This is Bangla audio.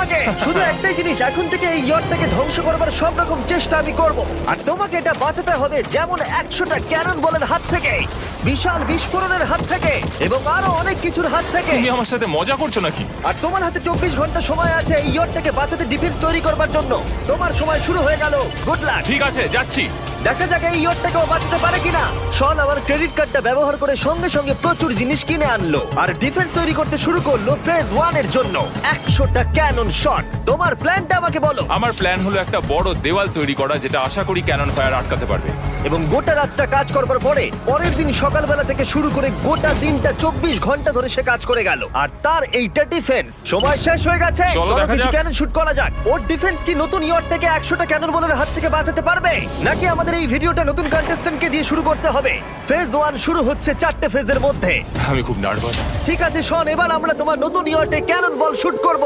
তোমাকে। শুধু একটাই জিনিস, এখন থেকে এই ইয়টটাকে ধ্বংস করবার সব রকম চেষ্টা আমি করব, আর তোমাকে এটা বাঁচাতে হবে যেমন 100টা ক্যানন বলের হাত থেকে, বিশাল বিস্ফোরণের হাত থেকে, এবং আরো অনেক কিছুর হাত থেকে। তুমি আমার সাথে মজা করছো নাকি? আর তোমার হাতে 24 ঘন্টা সময় আছে এই ইয়টটাকে বাঁচাতে, ডিফেন্স তৈরি করবার জন্য। তোমার সময় শুরু হয়ে গেল। Good luck. ঠিক আছে, যাচ্ছি। দেখা যাক এই ইয়টটাকেও বাঁচাতে পারে কিনা। শন আমার ক্রেডিট কার্ডটা ব্যবহার করে সঙ্গে সঙ্গে প্রচুর জিনিস কিনে আনলো আর ডিফেন্স তৈরি করতে শুরু করলো ফেজ 1 এর জন্য 100টা ক্যানন শট। তোমার প্ল্যানটা আমাকে বলো। আমার প্ল্যান হলো একটা বড় দেওয়াল তৈরি করা, যেটা আশা করি ক্যানন ফায়ার আটকাতে পারবে। এবং গোটা রাতটা কাজ করবার পরে পরের দিন সকালবেলা থেকে শুরু করে গোটা দিনটা 24 ঘন্টা ধরে সে কাজ করে গেল, আর তার এইটা ডিফেন্স। সময় শেষ হয়ে গেছে, চলো চলো দেখা কিছু যাক। ক্যানন শুট করা যাক। ওর ডিফেন্স কি নতুন ইয়টটাকে 100টা ক্যানন বলের হাত থেকে বাঁচাতে পারবে, নাকি আমাদের এই ভিডিওটা নতুন কন্টেস্ট্যান্টকে দিয়ে শুরু করতে হবে? ফেজ 1 শুরু হচ্ছে 4টে ফেজের মধ্যে। আমি খুব নার্ভাস। ঠিক আছে শন, এবার আমরা তোমার নতুন ইয়টে ক্যানন বল শুট করব।